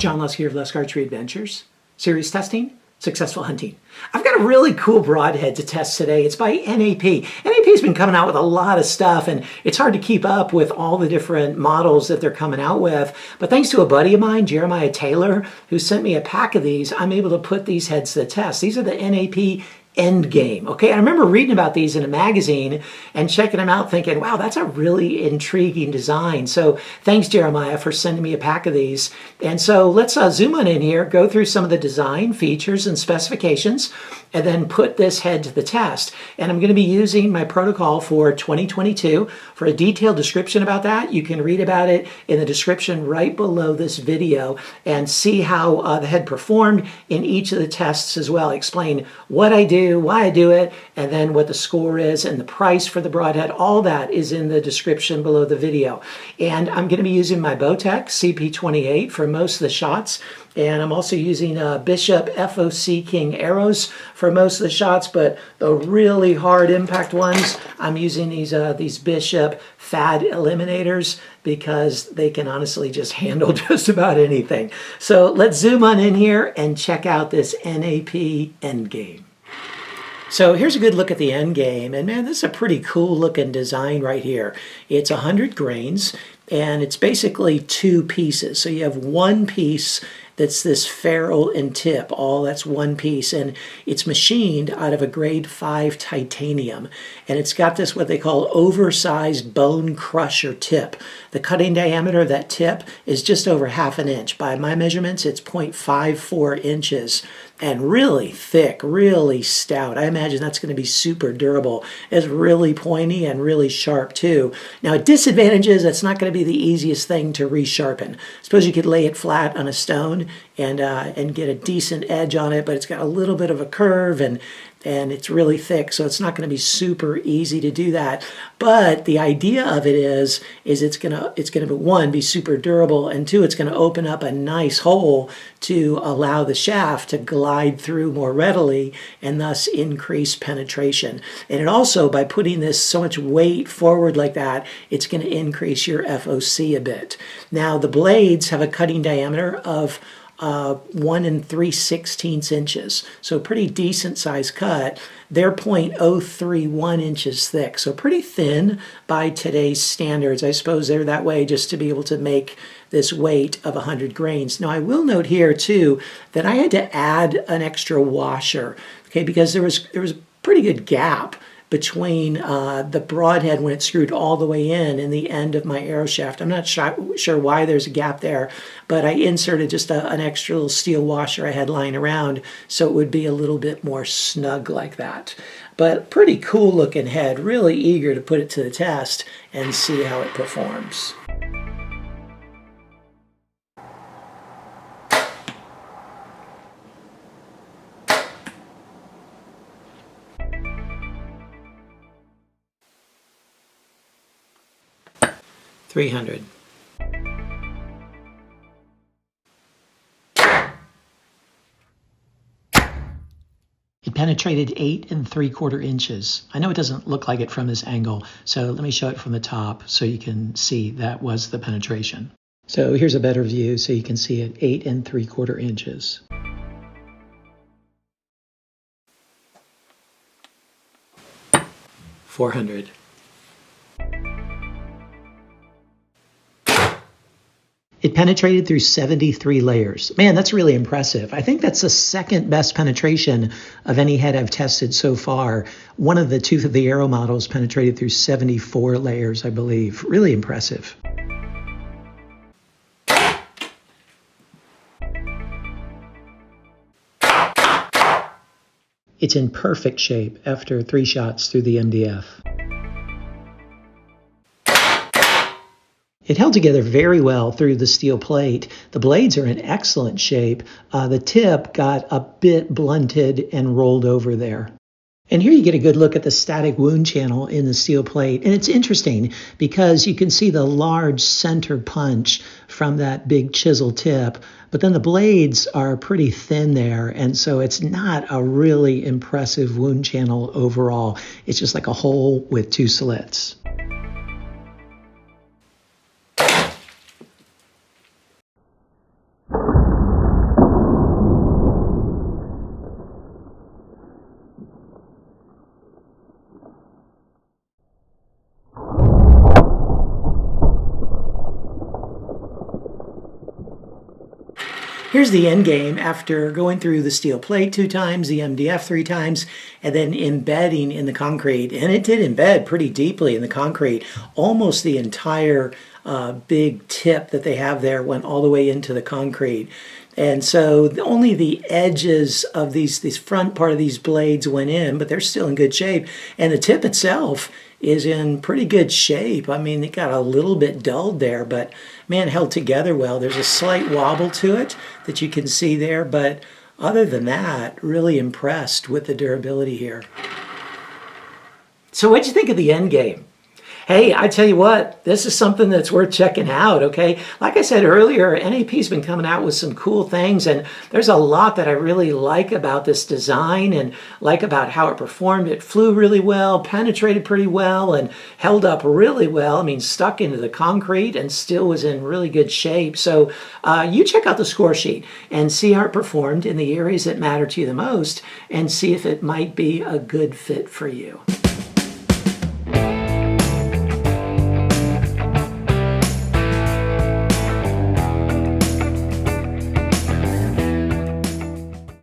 John Lusk here of Lusk Archery Adventures. Serious testing, successful hunting. I've got a really cool broadhead to test today. It's by NAP. NAP's been coming out with a lot of stuff, and it's hard to keep up with all the different models that they're coming out with. But thanks to a buddy of mine, Jeremiah Taylor, who sent me a pack of these, I'm able to put these heads to the test. These are the NAP Endgame. Okay, I remember reading about these in a magazine and checking them out thinking, wow, that's a really intriguing design. So thanks, Jeremiah, for sending me a pack of these. And so let's zoom on in here, go through some of the design features and specifications, and then put this head to the test. And I'm going to be using my protocol for 2022. For a detailed description about that, you can read about it in the description right below this video and see how the head performed in each of the tests as well. Explain what I do, why I do it, and then what the score is and the price for the broadhead. All that is in the description below the video. And I'm going to be using my Bowtech CP28 for most of the shots. And I'm also using Bishop FOC King arrows for most of the shots, but the really hard impact ones, I'm using these Bishop Fad Eliminators because they can honestly just handle just about anything. So let's zoom on in here and check out this NAP Endgame. So here's a good look at the Endgame, and man, this is a pretty cool looking design right here. It's 100 grains, and it's basically two pieces. So you have one piece that's this ferrule and tip, all that's one piece, and it's machined out of a grade 5 titanium, and it's got this what they call oversized bone crusher tip. The cutting diameter of that tip is just over ½ an inch. By my measurements, it's 0.54 inches, and really thick, really stout. I imagine that's going to be super durable. It's really pointy and really sharp too. Now, disadvantages, that's not going to be the easiest thing to resharpen. Suppose you could lay it flat on a stone and get a decent edge on it, but it's got a little bit of a curve and it's really thick, so it's not going to be super easy to do that. But the idea of it is it's gonna one, be super durable, and two, it's going to open up a nice hole to allow the shaft to glide through more readily and thus increase penetration. And it also, by putting this so much weight forward like that, it's going to increase your FOC a bit. Now, the blades have a cutting diameter of 1 3/16 inches, so pretty decent size cut. They're 0.031 inches thick, so pretty thin by today's standards. I suppose they're that way just to be able to make this weight of 100 grains. Now, I will note here too that I had to add an extra washer, okay, because there was a pretty good gap between the broadhead when it's screwed all the way in and the end of my arrow shaft. I'm not sure why there's a gap there, but I inserted just an extra little steel washer I had lying around so it would be a little bit more snug like that. But pretty cool looking head, really eager to put it to the test and see how it performs. $300. It penetrated 8 3/4 inches. I know it doesn't look like it from this angle, so let me show it from the top so you can see that was the penetration. So here's a better view so you can see it, 8 3/4 inches. $400. It penetrated through 73 layers. Man, that's really impressive. I think that's the second best penetration of any head I've tested so far. One of the Tooth of the Arrow models penetrated through 74 layers, I believe. Really impressive. It's in perfect shape after 3 shots through the MDF. It held together very well through the steel plate. The blades are in excellent shape. The tip got a bit blunted and rolled over there. And here you get a good look at the static wound channel in the steel plate. And it's interesting because you can see the large center punch from that big chisel tip, but then the blades are pretty thin there. And so it's not a really impressive wound channel overall. It's just like a hole with 2 slits. Here's the Endgame after going through the steel plate 2 times, the MDF 3 times, and then embedding in the concrete. And it did embed pretty deeply in the concrete. Almost the entire big tip that they have there went all the way into the concrete. And so only the edges of these front part of these blades went in, but they're still in good shape. And the tip itself is in pretty good shape. I mean, it got a little bit dulled there, but man, held together well. There's a slight wobble to it that you can see there, but other than that, really impressed with the durability here. So what'd you think of the Endgame? Hey, I tell you what, this is something that's worth checking out, okay? Like I said earlier, NAP's been coming out with some cool things, and there's a lot that I really like about this design and like about how it performed. It flew really well, penetrated pretty well, and held up really well. I mean, stuck into the concrete and still was in really good shape. So you check out the score sheet and see how it performed in the areas that matter to you the most and see if it might be a good fit for you.